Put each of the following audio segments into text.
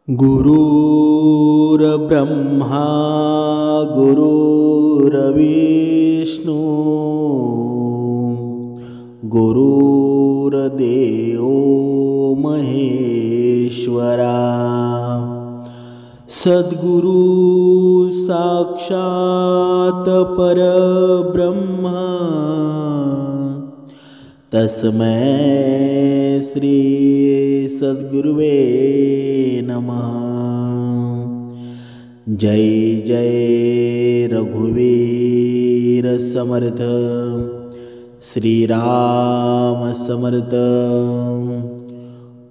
गुरुर्ब्रह्मा गुरुर्विष्णू गुरुर्देव महेश्वरा सद्गुरु साक्षात परब्रह्मा तस्मै श्री सद्गुरुवे नमः। जय जय रघुवीर समर्थ श्रीराम समर्थ।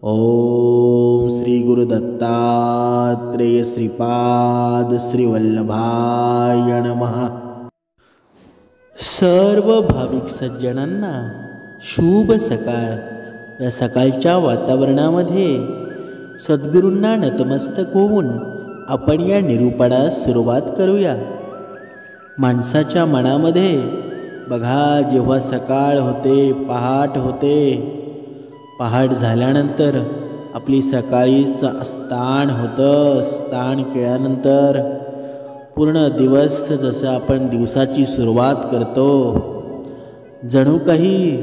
ओम श्री गुरु दत्तात्रेय श्रीपाद श्री वल्लभाय नमः। सर्व भाविक सज्जनांना शुभ सकाळ। या सकाळच्या वातावरणामध्ये सद्गुरूंना नतमस्तक होऊन आपण या निरूपणास सुरुवात करूया। माणसाच्या मनामध्ये बघा, जेव्हा सकाळ होते, पहाट होते, पहाट झाल्यानंतर आपली सकाळीचं स्थान होतं। स्थान केल्यानंतर पूर्ण दिवस जसं आपण दिवसाची सुरुवात करतो, जणू काही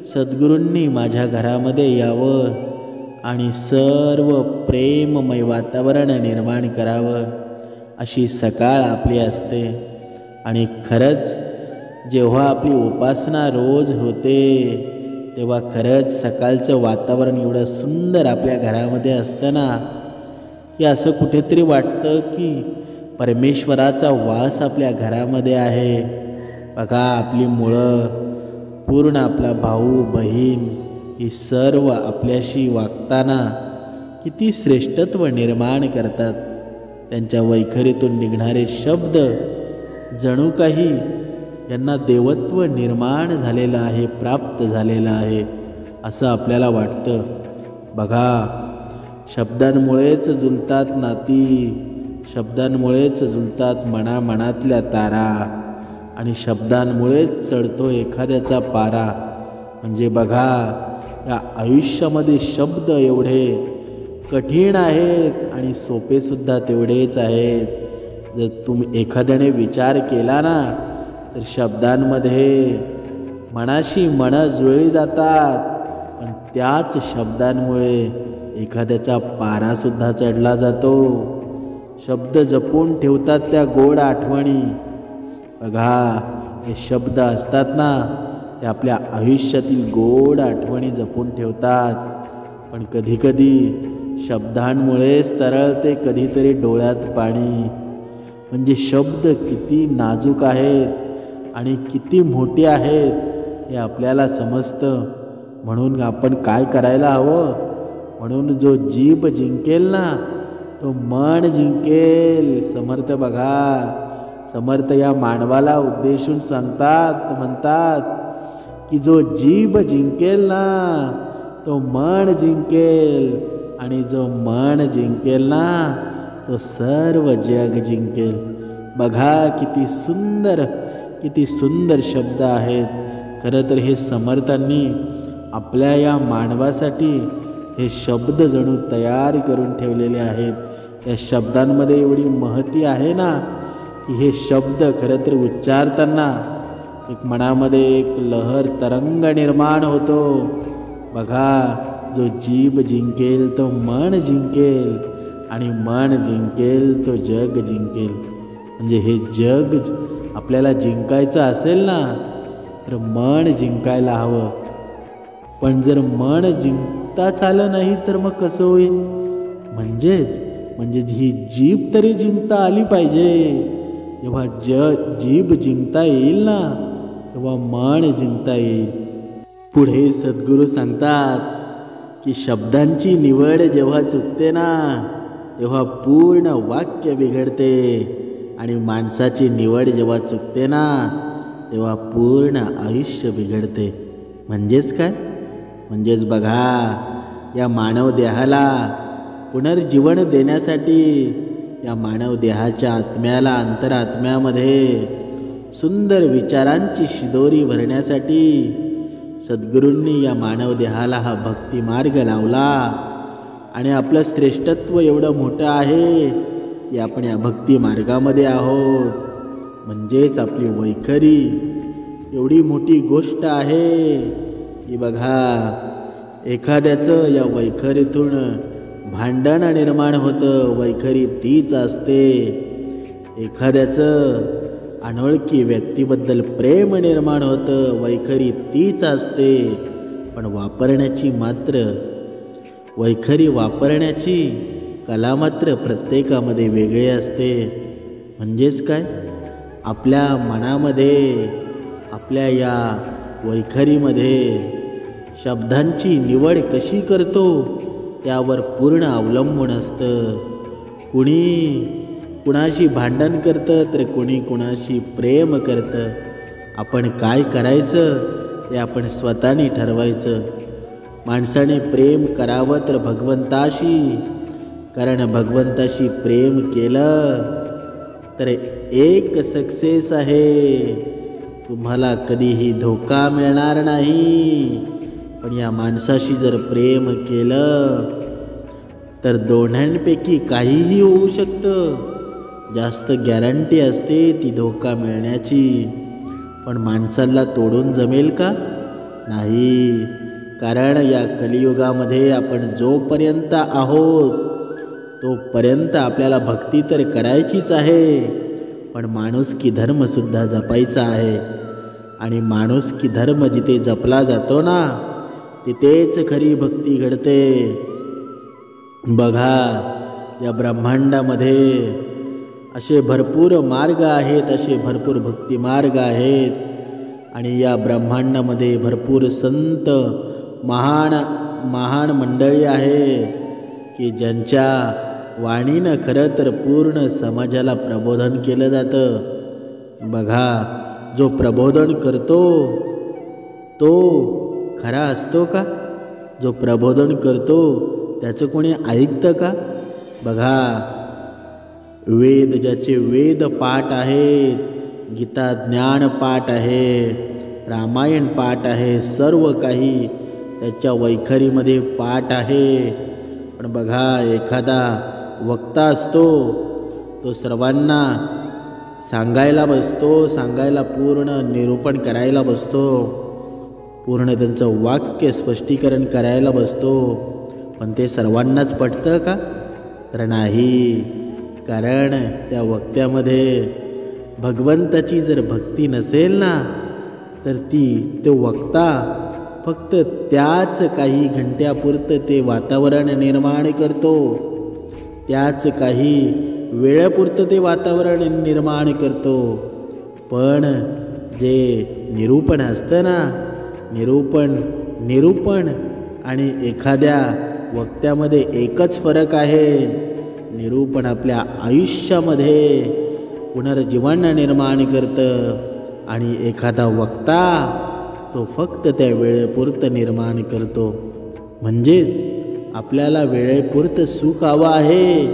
सद्गुरूंनी माझ्या घरामध्ये यावं आणि सर्व प्रेममय वातावरण निर्माण करावं, अशी सकाळ आपली असते। आणि खरंच जेव्हा आपली उपासना रोज होते तेव्हा खरंच सकाळचं वातावरण एवढं सुंदर आपल्या घरामध्ये असतं ना, की असं कुठेतरी वाटतं की परमेश्वराचा वास आपल्या घरामध्ये आहे। बघा, आपली मुलं, पूर्ण आपला भाऊ बहीण, ही सर्व आपल्याशी वागताना किती श्रेष्ठत्व निर्माण करतात। त्यांच्या वैखरीतून निघणारे शब्द जणू काही यांना देवत्व निर्माण झालेलं आहे, प्राप्त झालेलं आहे, असं आपल्याला वाटतं। बघा, शब्दांमुळेच जुलतात नाती, शब्दांमुळेच जुलतात मनामनातल्या तारा, आणि शब्दांमुळेच चढतो एखाद्याचा पारा। म्हणजे बघा, या आयुष्यामध्ये शब्द एवढे कठीण आहेत आणि सोपे सुद्धा तेवढेच आहेत। जर तुम्ही एखाद्याने विचार केला ना, तर शब्दांमध्ये मनाशी मनं जुळली जातात, पण त्याच शब्दांमुळे एखाद्याचा पारा सुद्धा चढला जातो। शब्द जपून ठेवतात त्या गोड आठवणी। बघा, हे शब्द असतात ना, ते आपल्या आयुष्यातील गोड आठवणी जपून ठेवतात। पण कधीकधी शब्दांमुळेच तरळते कधीतरी डोळ्यात पाणी। म्हणजे शब्द किती नाजूक आहेत आणि किती मोठे आहेत हे आपल्याला समजतं। म्हणून आपण काय करायला हवं? म्हणून जो जीभ जिंकेल ना, तो मन जिंकेल। समर्थ बघा, समर्थ या मानवाला उद्देशून सांगतात, म्हणतात की जो जीभ जिंकेल ना, तो मन जिंकेल, आणि जो मन जिंकेल ना, तो सर्व जग जिंकेल। बघा, किती सुंदर शब्द आहेत। खरं तर हे समर्थांनी आपल्या या मानवासाठी हे शब्द जणू तयार करून ठेवलेले आहेत। या शब्दांमध्ये एवढी महती आहे ना, की हे शब्द खरं तर उच्चारताना एक मनामध्ये एक लहर तरंग निर्माण होतो। बघा, जो जीभ जिंकेल तो मन जिंकेल, आणि मन जिंकेल तो जग जिंकेल। म्हणजे हे जग आपल्याला जिंकायचं असेल ना, तर मन जिंकायला हवं। पण जर मन जिंकताच आलं नाही तर मग कसं होईल? म्हणजे ही जीभ तरी जिंकता आली पाहिजे। जेव्हा जीभ जिंकता येईल ना, तेव्हा मन जिंकता येईल। पुढे सद्गुरू सांगतात की शब्दांची निवड जेव्हा चुकते ना, तेव्हा पूर्ण वाक्य बिघडते, आणि माणसाची निवड जेव्हा चुकते ना, तेव्हा पूर्ण आयुष्य बिघडते। म्हणजेच काय? म्हणजेच बघा, या मानव देहाला पुनर्जीवन देण्यासाठी, या मानव देहाच्या आत्म्याला, अंतरात्म्यामध्ये सुंदर विचारांची शिदोरी भरण्यासाठी सद्गुरूंनी या मानव देहाला हा भक्ती मार्ग लावला। आणि आपलं श्रेष्ठत्व एवढं मोठं आहे की आपण या भक्ती मार्गामध्ये आहोत. म्हणजेच आपली वैखरी एवढी मोठी गोष्ट आहे की बघा, एखाद्याचं या वैखरीतून भांडण निर्माण होतं, वैखरी तीच असते. एखाद्याचं अनोळखी व्यक्तीबद्दल प्रेम निर्माण होतं, वैखरी तीच असते. पण वैखरी वापरण्याची कला मात्र प्रत्येकामध्ये वेगळी असते. म्हणजेच काय, आपल्या मनामध्ये, आपल्या या वैखरीमध्ये शब्दांची निवड कशी करतो त्यावर पूर्ण अवलंबून असतं. कुणाशी भांडण करतं तर कुणाशी प्रेम करतं. आपण काय करायचं ते आपण स्वतःने ठरवायचं. माणसाने प्रेम करावं तर भगवंताशी, कारण भगवंताशी प्रेम केलं तर एक सक्सेस आहे, तुम्हाला कधीही धोका मिळणार नाही. पण या माणसाशी जर प्रेम केलं तर दोन्हींपैकी काहीही होऊ शकतं. जास्त गॅरंटी असते ती धोका मिळण्याची. पण माणसाला तोडून जमेल का? नाही. कारण या कलियुगामध्ये आपण जोपर्यंत आहोत तोपर्यंत आपल्याला भक्ती तर करायचीच आहे, पण माणुसकी धर्म सुद्धा जपायचा आहे. आणि माणुसकी धर्म जिथे जपला जातो ना, तिथेच खरी भक्ती घडते. बघा, या ब्रह्मांडामध्ये असे भरपूर मार्ग आहेत, असे भरपूर भक्ती मार्ग आहेत. आणि या ब्रह्मांडामध्ये भरपूर संत, महान मंडळी आहे की ज्यांच्या वाणीनं खरं तर पूर्ण समाजाला प्रबोधन केलं जातं. बघा, जो प्रबोधन करतो तो खरा असतो का? जो प्रबोधन करतो त्याचं कोणी ऐकतं का? बघा, ज्याचे वेद पाठ आहेत, गीता ज्ञान पाठ आहे, रामायण पाठ आहे, सर्व काही त्याच्या वैखरीमध्ये पाठ आहे. पण बघा, एखादा वक्ता असतो, तो सर्वांना सांगायला पूर्ण निरूपण करायला बसतो, पूर्ण त्यांचं वाक्य स्पष्टीकरण करायला बसतो. पण ते सर्वांनाच पटतं का? तर नाही. कारण त्या वक्त्यामध्ये भगवंताची जर भक्ती नसेल ना, तर तो वक्ता फक्त त्याच काही घंट्यापुरतं ते वातावरण निर्माण करतो, त्याच काही वेळेपुरतं ते वातावरण निर्माण करतो. पण जे निरूपण असतं ना, निरूपण आणि एखाद्या वक्त्यामध्ये एकच फरक आहे. निरूपण आपल्या आयुष्यामध्ये पुनर्जीवन निर्माण करतं आणि एखादा वक्ता तो फक्त त्या वेळेपुरतं निर्माण करतो. म्हणजेच आपल्याला वेळेपुरतं सुख हवं आहे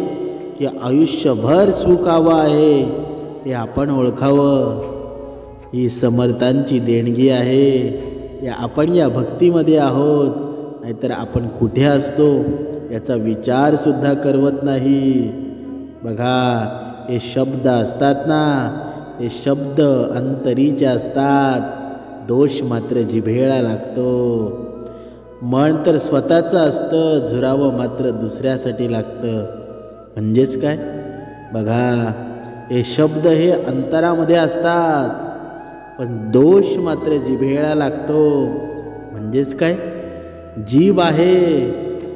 की आयुष्यभर सुख हवं आहे हे आपण ओळखावं. ही समर्थांची देणगी आहे. आपण या भक्तीमध्ये आहोत, नाहीतर आपण कुठे असतो याचा विचार सुद्धा करवत नाही. बघा, हे शब्द असतात ना, हे शब्द अंतरीचे असतात, दोष मात्र जिभेला लागतो. मन तर स्वतःचं असतं, झुरावं मात्र दुसऱ्यासाठी लागतं. म्हणजेच काय, बघा, हे शब्द हे अंतरामध्ये असतात, पण दोष मात्र जिभेला लागतो. म्हणजेच काय, जीभ आहे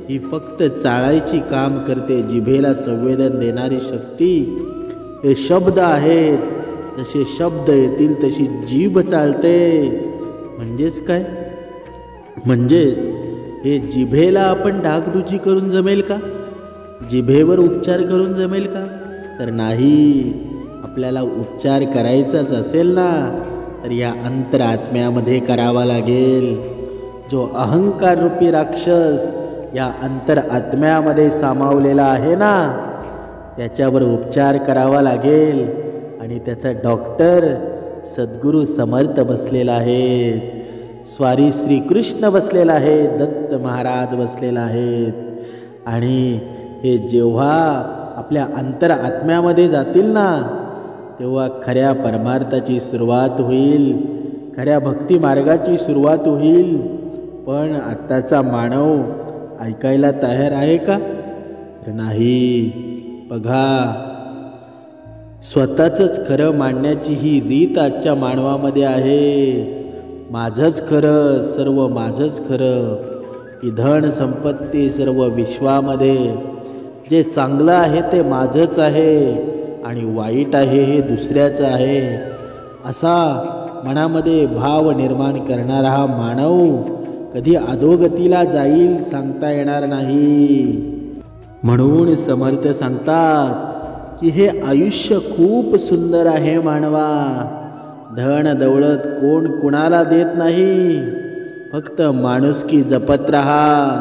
ही फक्त चाळायची काम करते, जिभेला संवेदन देणारी शक्ती हे शब्द आहेत. जसे शब्द येतील तशी जीभ चालते. म्हणजेच काय, म्हणजेच हे जिभेला आपण डागडुजी करून जमेल का? जिभेवर उपचार करून जमेल का? तर नाही. आपल्याला उपचार करायचाच असेल ना, तर या अंतरात्म्यामध्ये करावा लागेल. जो अहंकार रूपी राक्षस या अंतरात्म्यामध्ये सामावलेला आहे ना, त्याच्यावर उपचार करावा लागेल. आणि त्याचा डॉक्टर सद्गुरू समर्थ बसलेला आहे, स्वारी श्रीकृष्ण बसलेला आहे, दत्त महाराज बसलेला आहेत. आणि हे जेव्हा आपल्या अंतरात्म्यामध्ये जातील ना, तेव्हा खऱ्या परमार्थाची सुरुवात होईल, खऱ्या भक्ती मार्गाची सुरुवात होईल. पण आत्ताचा मानव ऐकायला तयार आहे का? तर नाही. बघा, स्वतःच खरं मांडण्याची ही रीत आजच्या मानवामध्ये आहे. माझंच खरं, सर्व माझंच खरं. ही धन संपत्ती सर्व विश्वामध्ये, जे चांगलं आहे ते माझंच आहे आणि वाईट आहे हे दुसऱ्याचं आहे, असा मनामध्ये भाव निर्माण करणारा हा मानव कधी अधोगतीला जाईल सांगता येणार नाही. म्हणून समर्थ सांगतात की हे आयुष्य खूप सुंदर आहे मानवा. धन दौलत कोण कुणाला देत नाही, फक्त माणुसकी जपत राहा.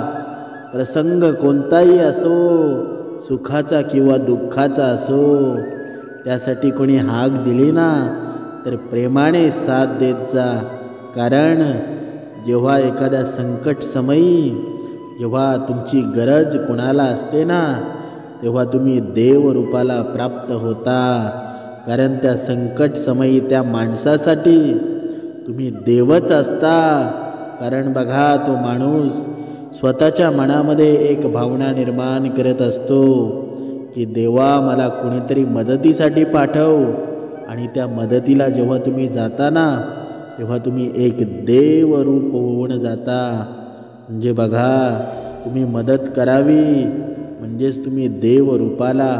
प्रसंग कोणताही असो, सुखाचा किंवा दुःखाचा असो, त्यासाठी कोणी हाक दिली ना तर प्रेमाने साथ देत जा. कारण जेव्हा एखाद्या संकट समयी जेव्हा तुमची गरज कोणाला असते ना, तेव्हा तुम्ही देव रूपाला प्राप्त होता. कारण त्या संकट समयी त्या माणसासाठी तुम्ही देवच असता. कारण बघा, तो माणूस स्वतःच्या मनामध्ये एक भावना निर्माण करत असतो की देवा मला कुणीतरी मदतीसाठी पाठव. आणि त्या मदतीला जेव्हा तुम्ही जाता ना, तेव्हा तुम्ही एक देवरूप होऊन जाता. म्हणजे बघा, तुम्ही मदत करावी म्हणजेच तुम्ही देवरूपाला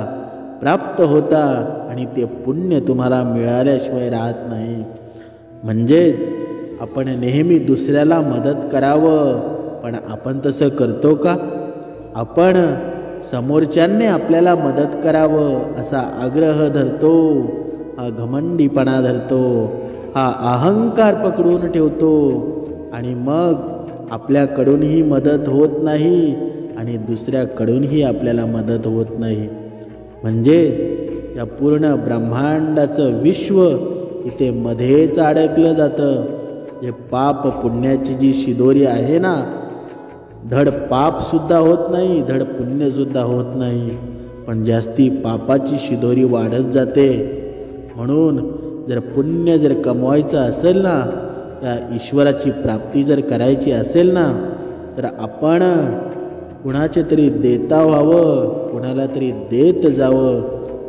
प्राप्त होता आणि ते पुण्य तुम्हाला मिळाल्याशिवाय राहत नाही. म्हणजेच आपण नेहमी दुसऱ्याला मदत करावं, पण आपण तसं करतो का? आपण समोरच्यांनी आपल्याला मदत करावं असा आग्रह धरतो, हा घमंडीपणा धरतो, हा अहंकार पकडून ठेवतो आणि मग आपल्याकडूनही मदत होत नाही आणि दुसऱ्याकडूनही आपल्याला मदत होत नाही. म्हणजे या पूर्ण ब्रह्मांडाचं विश्व इथे मध्येच अडकलं जातं. जे पाप पुण्याची जी शिदोरी आहे ना, धड पापसुद्धा होत नाही, धड पुण्यसुद्धा होत नाही, पण जास्ती पापाची शिदोरी वाढत जाते. म्हणून जर पुण्य जर कमवायचं असेल ना, त्या ईश्वराची प्राप्ती जर करायची असेल ना, तर आपण कुणाचे तरी देता व्हावं, कुणाला तरी देत जावं.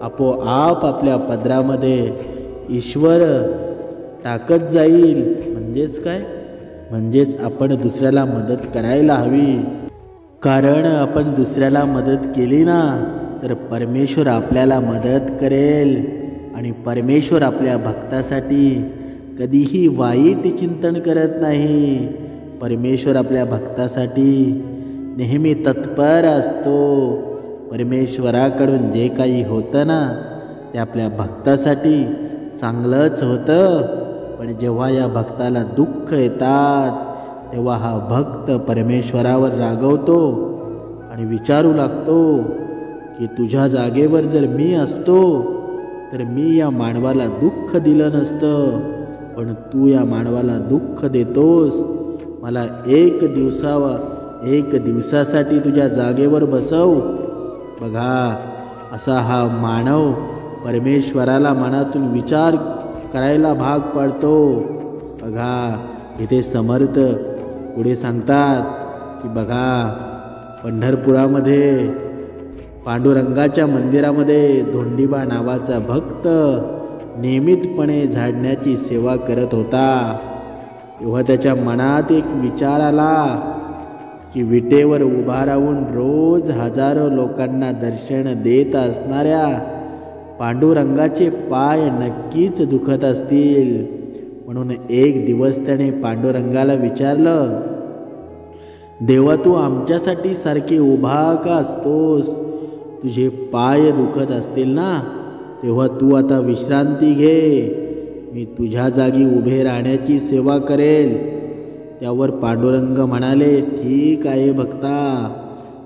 आपोआप आपल्या पदरामध्ये ईश्वर टाकत जाईल. म्हणजेच काय? म्हणजेच आपण दुसऱ्याला मदत करायला हवी. कारण आपण दुसऱ्याला मदत केली ना तर परमेश्वर आपल्याला मदत करेल. आणि परमेश्वर आपल्या भक्तासाठी कधीही वाईट चिंतन करत नाही. परमेश्वर आपल्या भक्तासाठी नेहमी तत्पर असतो. परमेश्वराकडून जे काही होतं ना ते आपल्या भक्तासाठी चांगलंच होतं. पण जेव्हा या भक्ताला दुःख येतात तेव्हा हा भक्त परमेश्वरावर रागवतो आणि विचारू लागतो की तुझ्या जागेवर जर मी असतो तर मी या मानवाला दुःख दिलं नसतं, पण तू या मानवाला दुःख देतोस. मला एक दिवसासाठी तुझ्या जागेवर बसव. बघा, असा हा मानव परमेश्वराला मनातून विचार करायला भाग पाडतो. बघा, इथे समर्थ पुढे सांगतात की बघा, पंढरपुरामध्ये पांडुरंगाच्या मंदिरामध्ये धोंडीबा नावाचा भक्त नियमितपणे झाडण्याची सेवा करत होता. तेव्हा त्याच्या मनात एक विचार आला की विटेवर उभा राहून रोज हजारो लोकांना दर्शन देत असणाऱ्या पांडुरंगाचे पाय नक्कीच दुखत असतील. म्हणून एक दिवस त्याने पांडुरंगाला विचारलं, देवा, तू आमच्यासाठी सारखे उभा का असतोस? तुझे पाय दुखत असतील ना, तेव्हा तू आता विश्रांती घे. मी तुझ्या जागी उभे राहण्याची सेवा करेल. त्यावर पांडुरंग म्हणाले, ठीक आहे भक्ता,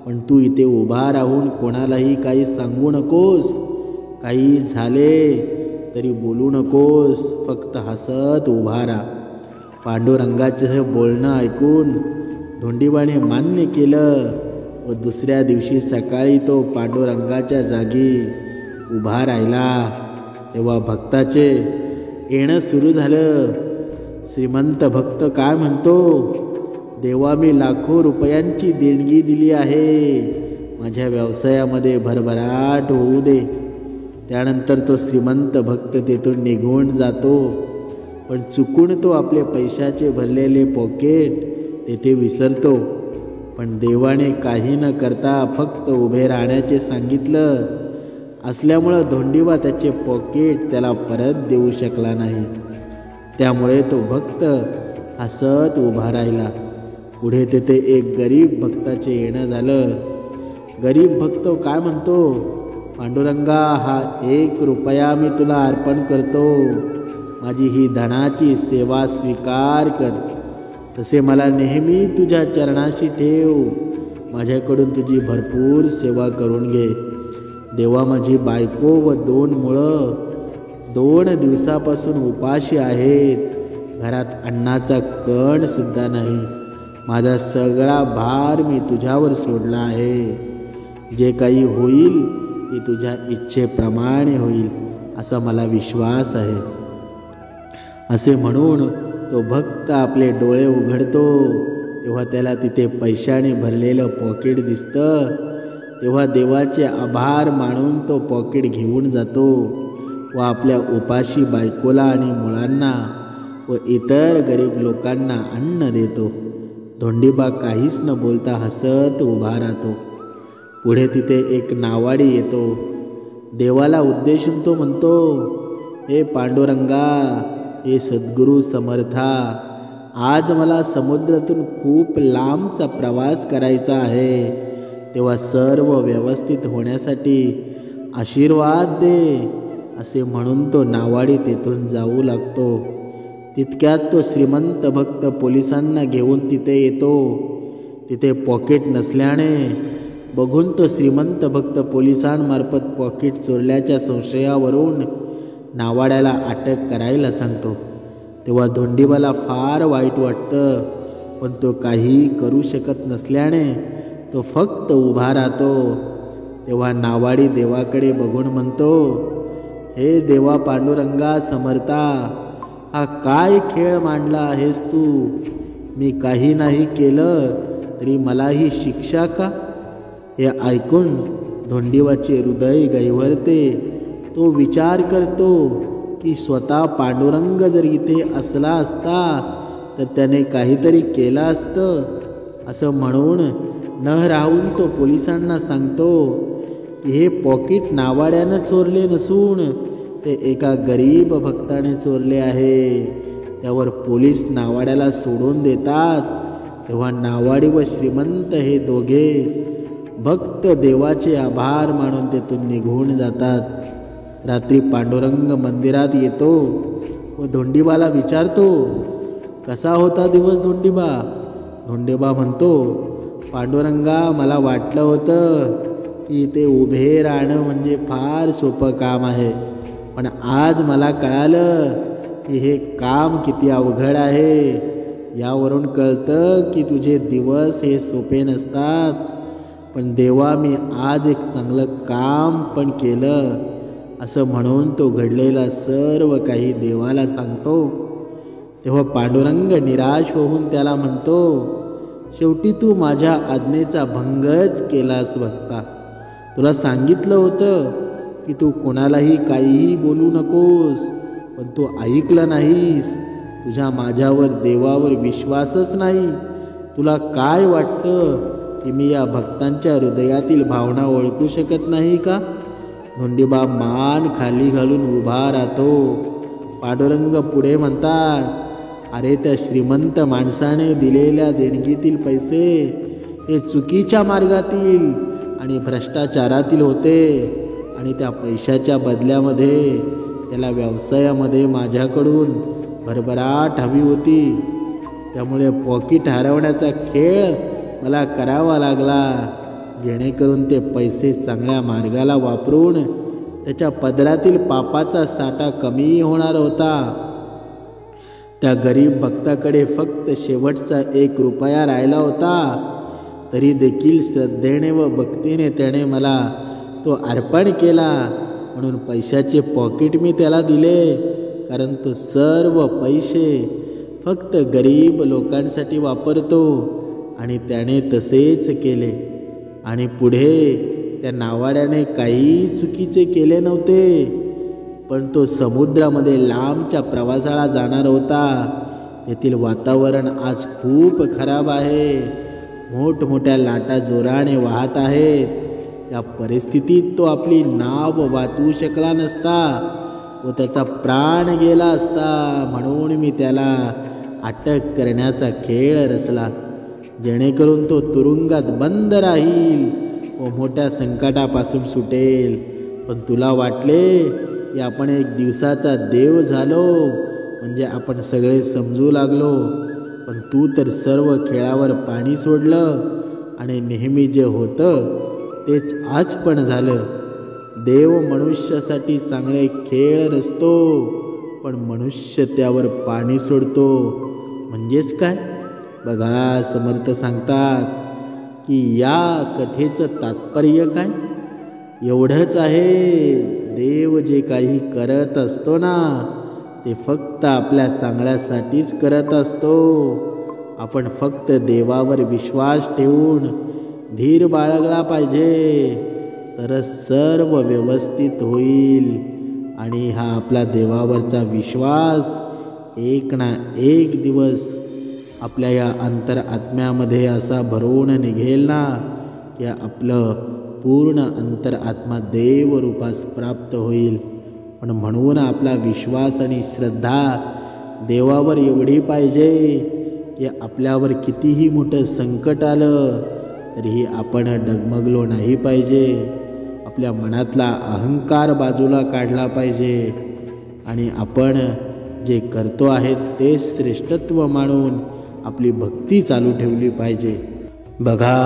पण तू इथे उभा राहून कोणालाही काही सांगू नकोस. काही झाले तरी बोलू नकोस, फक्त हसत उभा राहा. पांडुरंगाचे हे बोलणं ऐकून धोंडीबाने मान्य केलं व दुसऱ्या दिवशी सकाळी तो पांडुरंगाच्या जागी उभा राहिला. तेव्हा भक्ताचे येणं सुरू झालं. श्रीमंत भक्त काय म्हणतो, देवा मी लाखो रुपयांची देणगी दिली आहे, माझ्या व्यवसायामध्ये भरभराट होऊ दे. त्यानंतर तो श्रीमंत भक्त तेथून निघून जातो. पण चुकून तो आपले पैशाचे भरलेले पॉकेट तेथे विसरतो. पण देवाने काही न करता फक्त उभे राहण्याचे सांगितलं असल्यामुळं धोंडीबा त्याचे पॉकेट त्याला परत देऊ शकला नाही. त्यामुळे तो भक्त हसत उभा राहिला. पुढे तेथे एक गरीब भक्ताचे येणं झालं. गरीब भक्त काय म्हणतो, पांडुरंगा हा 1 रुपया मी तुला अर्पण करतो, माझी ही धनाची सेवा स्वीकार कर. तसे मला नेहमी तुझ्या चरणाशी ठेव, माझ्याकडून तुझी भरपूर सेवा करून घे. देवा माझी बायको व 2 मुलं 2 दिवसापासून उपाशी आहेत, घरात अन्नाचा कण सुद्धा नाही. माझा सगळा भार मी तुझ्यावर सोडला आहे. जे काही होईल ते तुझ्या इच्छेप्रमाणे होईल असा मला विश्वास आहे. असे म्हणून तो भक्त आपले डोळे उघडतो. तेव्हा त्याला तिथे पैशाने भरलेलं पॉकेट दिसतं. तेव्हा देवाचे आभार मानून तो पॉकेट घेऊन जातो व आपल्या उपाशी बायकोला आणि मुलांना व इतर गरीब लोकांना अन्न देतो. धोंडीबा काहीच न बोलता हसत उभा राहतो. पुढे तिथे एक नावाडी येतो. देवाला उद्देशून तो म्हणतो, हे पांडुरंगा, हे सद्गुरू समर्था, आज मला समुद्रातून खूप लांबचा प्रवास करायचा आहे. तेव्हा सर्व व्यवस्थित होण्यासाठी आशीर्वाद दे. असे म्हणून तो नावाडी तेथून जाऊ लागतो. तितक्यात तो श्रीमंत भक्त पोलिसांना घेऊन तिथे येतो. तिथे पॉकेट नसल्याने बघून तो श्रीमंत भक्त पोलिसांमार्फत पॉकेट चोरल्याच्या संशयावरून नावाड्याला अटक करायला सांगतो. तेव्हा धोंडीबाला फार वाईट वाटतं, पण तो काही करू शकत नसल्याने तो फक्त उभा राहतो. तेव्हा नावाडी देवाकडे बघून म्हणतो, हे देवा पांडुरंगा समर्था, हा काय खेळ मांडला आहेस तू? मी काही नाही केलं तरी मला ही शिक्षा का? हे ऐकून धोंडीबाचे हृदय गहिवरते. तो विचार करतो की स्वतः पांडुरंग जर इथे असला असता तर त्याने काहीतरी केलं असतं. असं म्हणून न राहून तो पोलिसांना सांगतो की हे पॉकेट नावाड्यानं चोरले नसून ते एका गरीब भक्ताने चोरले आहे. त्यावर पोलीस नावाड्याला सोडून देतात. तेव्हा नावाडी व श्रीमंत हे दोघे भक्त देवाचे आभार मानून तेथून निघून जातात. रात्री पांडुरंग मंदिरात येतो व धोंडीबाला विचारतो, कसा होता दिवस धोंडीबा? धोंडीबा म्हणतो, पांडुरंगा, मला वाटलं होतं की ते उभे राहणं म्हणजे फार सोपं काम आहे, पण आज मला कळालं की हे काम किती अवघड आहे. यावरून कळतं की तुझे दिवस हे सोपे नसतात. पण देवा, मी आज एक चांगलं काम पण केलं. असं म्हणून तो घडलेला सर्व काही देवाला सांगतो. तेव्हा पांडुरंग निराश होऊन त्याला म्हणतो, शेवटी तू माझ्या आज्ञेचा भंगच केलास भक्ता. तुला सांगितलं होतं की तू कोणालाही काहीही बोलू नकोस, पण तू ऐकलं नाहीस. तुझ्या माझ्यावर देवावर विश्वासच नाही. तुला काय वाटतं की मी या भक्तांच्या हृदयातील भावना ओळखू शकत नाही का? धोंडीबा मान खाली घालून उभा राहतो. पांडुरंग पुढे म्हणतात, अरे त्या श्रीमंत माणसाने दिलेल्या देणगीतील पैसे हे चुकीच्या मार्गातील आणि भ्रष्टाचारातील होते आणि त्या पैशाच्या बदल्यामध्ये त्याला व्यवसायामध्ये माझ्याकडून भरभराट हवी होती. त्यामुळे पॉकेट हरवण्याचा खेळ मला करावा लागला, जेणेकरून ते पैसे चांगल्या मार्गाला वापरून त्याच्या पदरातील पापाचा साठा कमी होणार होता. त्या गरीब भक्ताकडे फक्त शेवटचा 1 रुपया राहिला होता. तरी देखील श्रद्धेने व भक्तीने त्याने मला तो अर्पण केला. म्हणून पैशाचे पॉकेट मी त्याला दिले, कारण तो सर्व पैसे फक्त गरीब लोकांसाठी वापरतो. आणि त्याने तसेच केले. आणि पुढे त्या नावाड्याने काही चुकीचे केले नव्हते, पण तो समुद्रामध्ये लांबच्या प्रवासाला जाणार होता. येथील वातावरण आज खूप खराब आहे. मोठमोठ्या लाटा जोराने वाहत आहेत. या परिस्थितीत तो आपली नाव वाचवू शकला नसता व त्याचा प्राण गेला असता. म्हणून मी त्याला अटक करण्याचा खेळ रचला, जेणेकरून तो तुरुंगात बंद राहील व मोठ्या संकटापासून सुटेल. पण तुला वाटले की आपण एक दिवसाचा देव झालो, म्हणजे आपण सगळे समजू लागलो. पण तू तर सर्व खेळावर पाणी सोडलं आणि नेहमी जे होतं तेच आज पण झालं. देव मनुष्यासाठी चांगले खेळ रचतो, पण मनुष्य त्यावर पाणी सोडतो. म्हणजेच काय? बघा, समर्थ सांगतात की या कथेचं तात्पर्य काय? एवढंच आहे, देव जे काही करत असतो ना, ते फक्त आपल्या चांगल्यासाठीच करत असतो. आपण फक्त देवावर विश्वास ठेवून धीर बाळगला पाहिजे, तर सर्व व्यवस्थित होईल. आणि हा आपला देवावरचा विश्वास एक ना एक दिवस आपल्या या अंतरआत्म्यामध्ये असा भरवून निघेल ना, की आपलं पूर्ण अंतरआत्मा देवरूपास प्राप्त होईल. पण म्हणून आपला विश्वास आणि श्रद्धा देवावर एवढी पाहिजे की आपल्यावर कितीही मोठं संकट आलं तरीही आपण डगमगलो नाही पाहिजे. आपल्या मनातला अहंकार बाजूला काढला पाहिजे आणि आपण जे करतो आहे ते श्रेष्ठत्व मानून आपली भक्ती चालू ठेवली पाहिजे. बघा,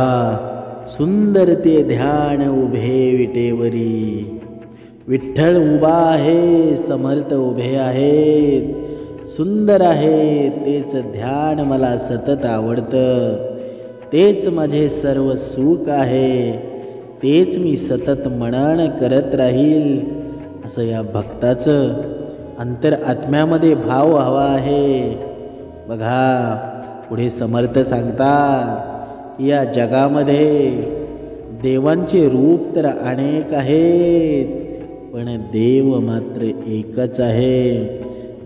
सुंदर ते ध्यान उभे विटेवरी, विठ्ठल उभा आहे, समर्थ उभे आहेत. सुंदर आहे तेच ध्यान मला सतत आवडतं. तेच माझे सर्व सुख आहे. तेच मी सतत मनन करत राहील. असं या भक्ताचं अंतरआत्म्यामध्ये भाव हवा आहे. बघा, पुढे समर्थ सांगतात की या जगामध्ये देवांचे रूप तर अनेक आहेत, पण देव मात्र एकच आहे.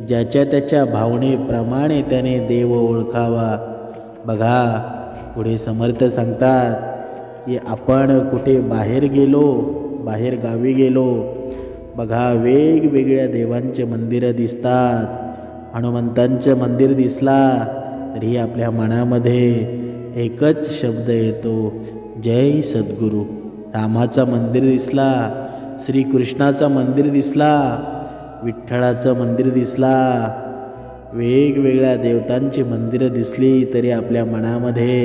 ज्याच्या त्याच्या भावनेप्रमाणे त्याने देव ओळखावा. बघा, पुढे समर्थ सांगतात की आपण कुठे बाहेर गावी गेलो, बघा वेगवेगळ्या देवांचे मंदिरं दिसतात. हनुमंतांचं मंदिर दिसला तरी आपल्या मनामध्ये एकच शब्द येतो, जय सद्गुरू. रामाचं मंदिर दिसला, श्रीकृष्णाचं मंदिर दिसला, विठ्ठलाचं मंदिर दिसला, वेगवेगळ्या देवतांची मंदिरं दिसली तरी आपल्या मनामध्ये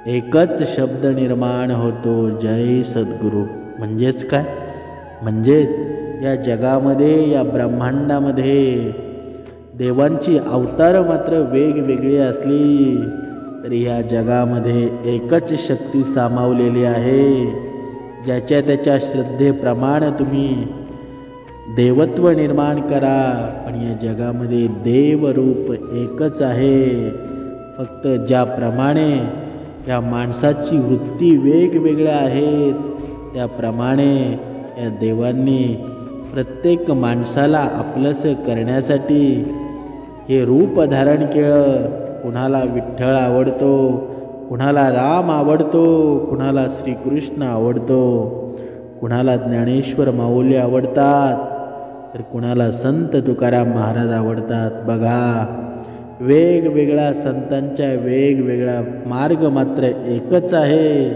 एकच शब्द निर्माण होतो, जय सद्गुरू. म्हणजेच काय? म्हणजेच या जगामध्ये, या ब्रह्मांडामध्ये देवांची अवतार मात्र वेगवेगळी असली तरी ह्या जगामध्ये एकच शक्ती सामावलेली आहे. ज्याच्या त्याच्या श्रद्धेप्रमाणे तुम्ही देवत्व निर्माण करा, पण या जगामध्ये देवरूप एकच आहे. फक्त ज्याप्रमाणे या माणसाची वृत्ती वेगवेगळ्या आहेत, त्याप्रमाणे या देवांनी प्रत्येक माणसाला आपलंसं करण्यासाठी हे रूप धारण केलं. कुणाला विठ्ठल आवडतो, कुणाला राम आवडतो, कुणाला श्रीकृष्ण आवडतो, कुणाला ज्ञानेश्वर माऊली आवडतात, तर कुणाला संत तुकाराम महाराज आवडतात. बघा, वेगवेगळ्या संतांच्या वेगवेगळा मार्ग मात्र एकच आहे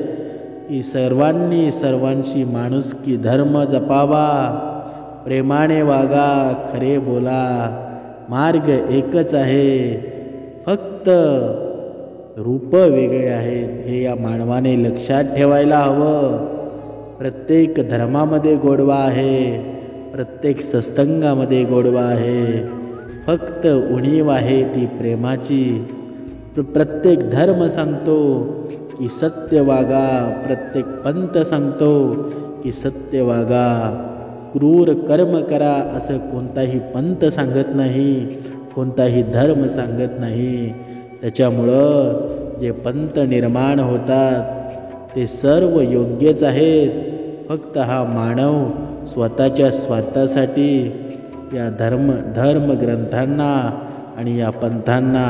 की सर्वांशी माणुसकी धर्म जपावा, प्रेमाने वागा, खरे बोला. मार्ग एकच आहे, फक्त रूप वेगळे आहेत. हे या मानवाने लक्षात ठेवायला हवं. प्रत्येक धर्मामध्ये गोडवा आहे, प्रत्येक सत्संगामध्ये गोडवा आहे. फक्त उणीव आहे ती प्रेमाची. प्रत्येक धर्म सांगतो की सत्य वागा. प्रत्येक पंथ सांगतो की सत्य वागा. क्रूर कर्म करा असं कोणताही पंथ सांगत नाही, कोणताही धर्म सांगत नाही. त्याच्यामुळं जे पंथ निर्माण होतात ते सर्व योग्यच आहेत. फक्त हा मानव स्वतःच्या स्वार्थासाठी या धर्मग्रंथांना आणि या पंथांना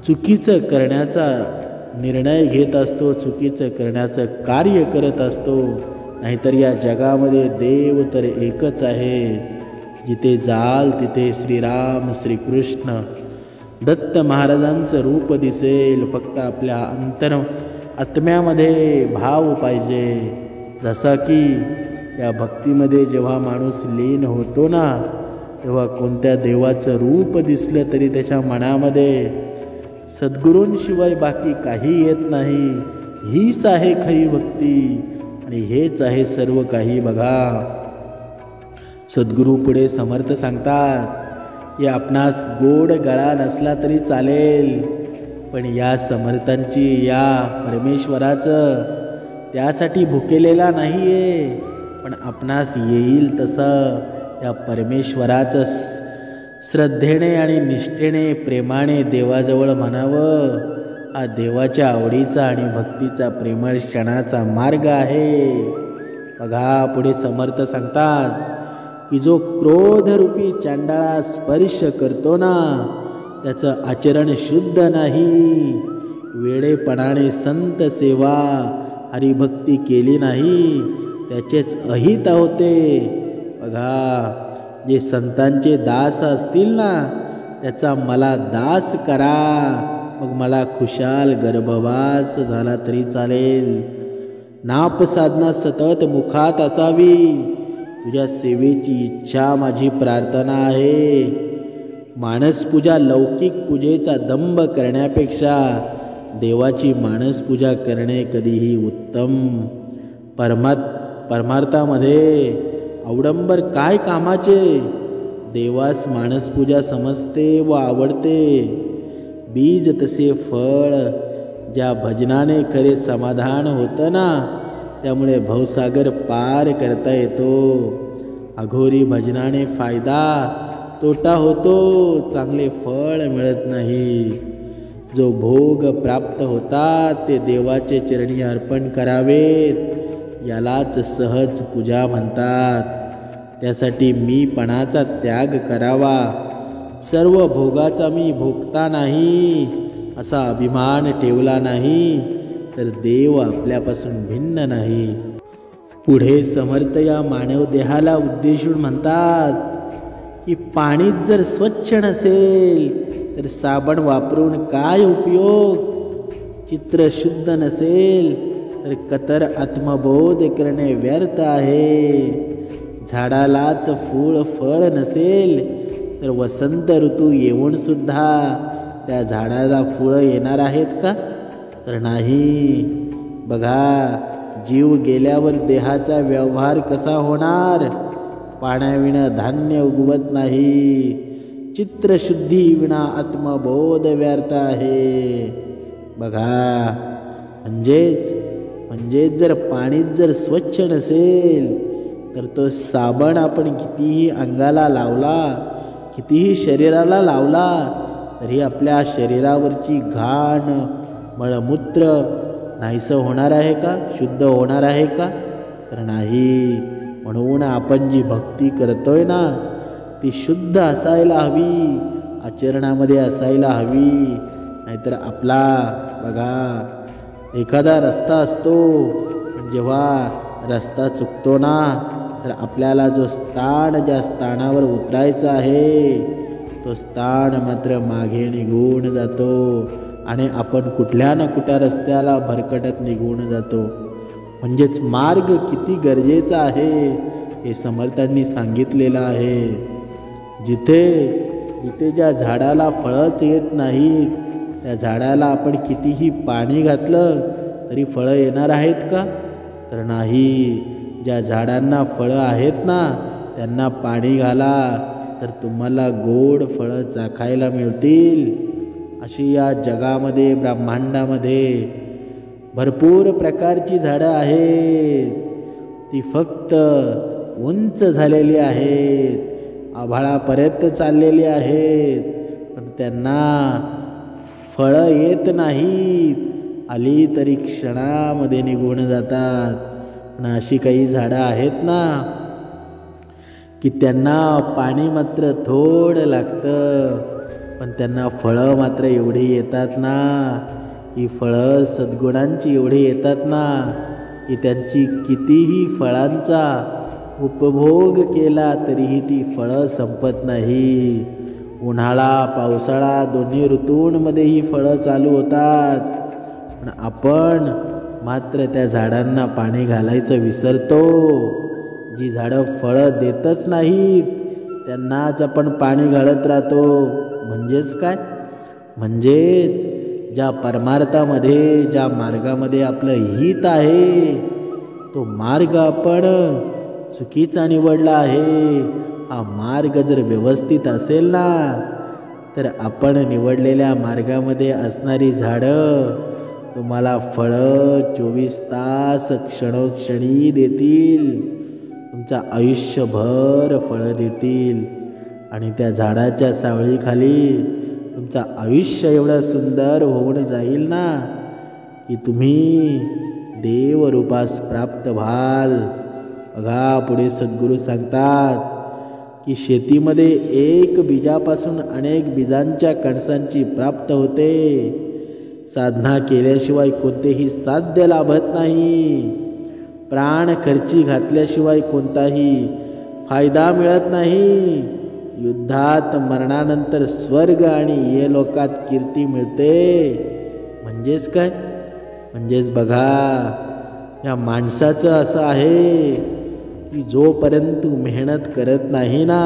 चुकीचं करण्याचा निर्णय घेत असतो, चुकीचं करण्याचं कार्य करत असतो. नाहीतर या जगामध्ये देव तर एकच आहे. जिथे जाल तिथे श्रीराम श्रीकृष्ण दत्त महाराजांचं रूप दिसेल. फक्त आपल्या आत्म्यामध्ये भाव पाहिजे. जसा की या भक्तीमध्ये जेव्हा माणूस लीन होतो ना, तेव्हा कोणत्या देवाचं रूप दिसलं तरी त्याच्या मनामध्ये सद्गुरूंशिवाय बाकी काही येत नाही. हीच आहे खरी भक्ती आणि हेच आहे सर्व काही. बघा, सद्गुरू पुढे समर्थ सांगतात की आपणास गोड गळा नसला तरी चालेल, पण या समर्थांची, या परमेश्वराचं त्यासाठी भुकेलेला नाही आहे, पण आपणास येईल तसं या परमेश्वराचं श्रद्धेने आणि निष्ठेने प्रेमाने देवाजवळ म्हणावं. हा देवाच्या आवडीचा आणि भक्तीचा प्रेमळ क्षणाचा मार्ग आहे. बघा, पुढे समर्थ सांगतात की जो क्रोधरूपी चांडाळा स्पर्श करतो ना, त्याचं आचरण शुद्ध नाही. वेडेपणाने संत सेवा हरिभक्ती केली नाही त्याचेच अहित होते. बघा, जे संतांचे दास असतील ना, त्याचा मला दास करा, मग मला खुशाल गर्भवास झाला तरी चालेल. नाप साधना सतत मुखात असावी. तुझ्या सेवेची इच्छा माझी प्रार्थना आहे. मानसपूजा लौकिक पूजेचा दंभ करण्यापेक्षा देवाची मानसपूजा करणे कधीही उत्तम. परमार्थामध्ये अवडंबर काय कामाचे. देवास मानसपूजा समजते व आवडते. बीज तसे फळ. ज्या भजनाने खरे समाधान होतं ना, त्यामुळे भवसागर पार करता येतो. अघोरी भजनाने फायदा तोटा होतो, चांगले फळ मिळत नाही. जो भोग प्राप्त होतात ते देवाचे चरणी अर्पण करावेत, यालाच सहज पूजा म्हणतात. त्यासाठी मीपणाचा त्याग करावा. सर्व भोगाचा मी भोगता नाही असा अभिमान ठेवला नाही तर देव आपल्यापासून भिन्न नाही. पुढे समर्थ या मानव देहाला उद्देशून म्हणतात की पाणीच जर स्वच्छ नसेल तर साबण वापरून काय उपयोग. चित्र शुद्ध नसेल तर कतर आत्मबोध करणे व्यर्थ आहे. झाडालाच फूळ फळ नसेल तर वसंत ऋतू येऊन सुद्धा त्या झाडाला फुलं येणार आहेत का, तर नाही. बघा, जीव गेल्यावर देहाचा व्यवहार कसा होणार. पाण्याविना धान्य उगवत नाही. चित्रशुद्धी विना आत्मबोध व्यर्थ आहे. बघा, म्हणजेच जर पाणीच जर स्वच्छ नसेल तर तो साबण आपण कितीही अंगाला लावला, कितीही शरीराला लावला, तरी आपल्या शरीरावरची घाण मळमूत्र नाहीसं होणार आहे का, शुद्ध होणार आहे का, तर नाही. म्हणून आपण जी भक्ती करतोय ना, ती शुद्ध असायला हवी, आचरणामध्ये असायला हवी. नाहीतर आपला बघा, एखादा रस्ता असतो, पण जेव्हा रस्ता चुकतो ना, तर आपल्याला जो ज्या स्थानावर उतरायचा आहे तो स्थान मात्र मागे निघून जातो आणि आपण कुठल्या ना कुठल्या रस्त्याला भरकटत निघून जातो. म्हणजेच मार्ग किती गरजेचा आहे हे समर्थांनी सांगितलेलं आहे. जिथे ज्या झाडाला फळच येत नाहीत, त्या झाडाला आपण कितीही पाणी घातलं तरी फळं येणार आहेत का, तर नाही. ज्या झाडांना फळं आहेत ना, त्यांना पाणी घाला तर तुम्हाला गोड फळं चाखायला मिळतील. अशी या जगामध्ये, ब्रह्मांडामध्ये भरपूर प्रकारची झाडं आहेत, ती फक्त उंच झालेली आहेत, आभाळापर्यंत चाललेली आहेत, पण त्यांना फळं येत नाहीत, आली तरी क्षणामध्ये निघून जातात. पण अशी काही झाडं आहेत ना की त्यांना पाणी मात्र थोडं लागतं, पण त्यांना फळं मात्र एवढी येतात ना, ही फळं सद्गुणांची एवढी येतात ना की त्यांची कितीही फळांचा उपभोग केला तरीही ती फळं संपत नाही. उन्हाळा पावसाळा दोन्ही ऋतूंमध्ये ही फळं चालू होतात, पण आपण मात्र त्या झाडांना पाणी घालायचं विसरतो. जी झाडं फळं देतच नाहीत त्यांनाच आपण पाणी घालत राहतो. म्हणजेच काय? म्हणजेच ज्या परमार्थामध्ये ज्या मार्गामध्ये आपलं हित आहे तो मार्ग आपण चुकीचा निवडला आहे. हा मार्ग जर व्यवस्थित असेल ना तर आपण निवडलेल्या मार्गामध्ये असणारी झाडं तुम्हाला फळं 24 तास क्षणोक्षणी देतील, तुमचं आयुष्यभर फळं देतील. आणि त्या झाडाच्या सावळीखाली तुमचं आयुष्य एवढं सुंदर होऊन जाईल ना की तुम्ही देवरूपास प्राप्त व्हाल. बघा पुढे सद्गुरू सांगतात की शेतीमध्ये एक बीजापासून अनेक बीजांच्या कणसांची प्राप्त होते. साधना केल्याशिवाय कोणतेही साध्य लाभत नाही. प्राण खर्ची घातल्याशिवाय कोणताही फायदा मिळत नाही. युद्धात मरणानंतर स्वर्ग आणि ये लोकात कीर्ती मिळते. म्हणजेच काय? म्हणजेच बघा या माणसाचं असं आहे की जोपर्यंत तू मेहनत करत नाही ना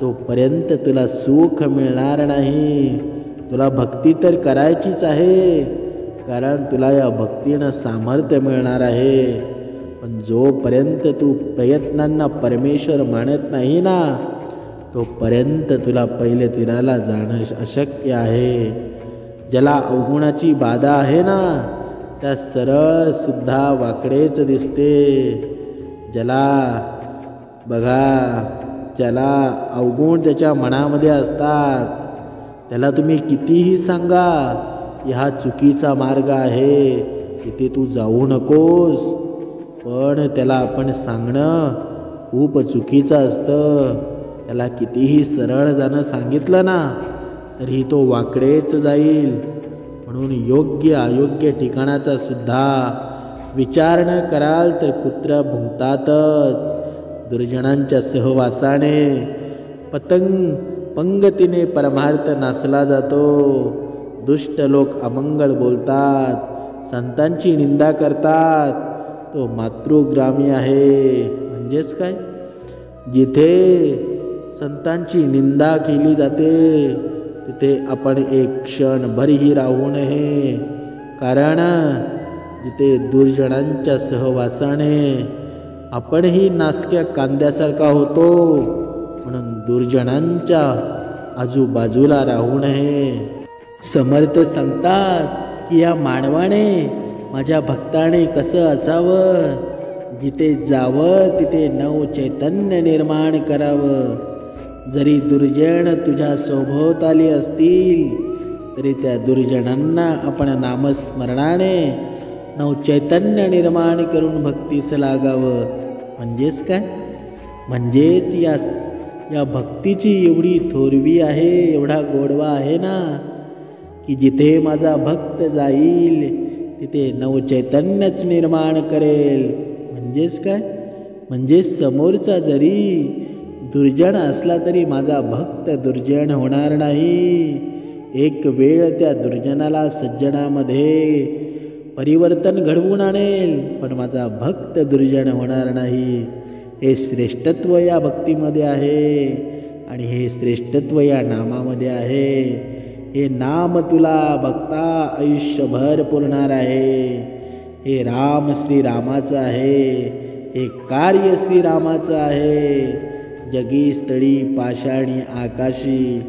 तोपर्यंत तुला सुख मिळणार नाही. तुला भक्ती तर करायचीच आहे, कारण तुला या भक्तीनं सामर्थ्य मिळणार आहे. पण जोपर्यंत तू प्रयत्नांना परमेश्वर मानत नाही ना तोपर्यंत तुला पहिले तीराला जाणं अशक्य आहे. ज्याला अवगुणाची बाधा आहे ना त्या सरळ सुद्धा वाकडेच दिसते. ज्याला बघा ज्याला अवगुण त्याच्या मनामध्ये असतात त्याला तुम्ही कितीही सांगा की हा चुकीचा मार्ग आहे, तिथे तू जाऊ नकोस, पण त्याला आपण सांगणं खूप चुकीचं असतं. त्याला कितीही सरळ जाणं सांगितलं ना तरी तो वाकडेच जाईल. म्हणून योग्य अयोग्य ठिकाणाचा सुद्धा विचार न कराल तर कुत्रा भुंकतातच. दुर्जनांच्या सहवासाने पंगतीने परमार्थ नासला जातो. दुष्ट लोक अमंगळ बोलतात, संतांची निंदा करतात, तो मातृग्रामी आहे. म्हणजेच काय? जिथे संतांची निंदा केली जाते तिथे आपण एक क्षणभरही राहू नये, कारण जिथे दुर्जनांच्या सहवासाने आपणही नासक्या कांद्यासारखा होतो, म्हणून दुर्जनांच्या आजूबाजूला राहू नये. समर्थ सांगतात की या मानवाने माझ्या भक्ताने कसं असावं, जिथे जावं तिथे नव चैतन्य निर्माण करावं. जरी दुर्जन तुझ्या सभोवताली असतील तरी त्या दुर्जनांना आपण नामस्मरणाने नव चैतन्य निर्माण करून भक्तीस लागावं. म्हणजेच काय? म्हणजेच या भक्तीची एवढी थोरवी आहे, एवढा गोडवा आहे ना की जिथे माझा भक्त जाईल तिथे नवचैतन्यच निर्माण करेल. म्हणजेच काय? म्हणजे समोरचा जरी दुर्जन असला तरी माझा भक्त दुर्जन होणार नाही. एक वेळ त्या दुर्जनाला सज्जनामध्ये परिवर्तन घडवून आणेल, पण माझा भक्त दुर्जन होणार नाही. हे श्रेष्ठत्व या भक्तीमध्ये आहे आणि हे श्रेष्ठत्व या नामामध्ये आहे. हे नाम तुला भक्ता आयुष्यभर पुरणार आहे. हे राम श्रीरामाचं आहे, हे कार्य श्रीरामाचं आहे. जगी स्थळी पाषाणी आकाशी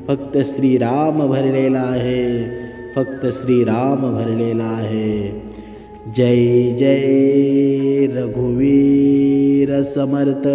फक्त श्रीराम भरलेला आहे, फक्त श्रीराम भरलेला आहे. जय जय रघुवीर समर्थ।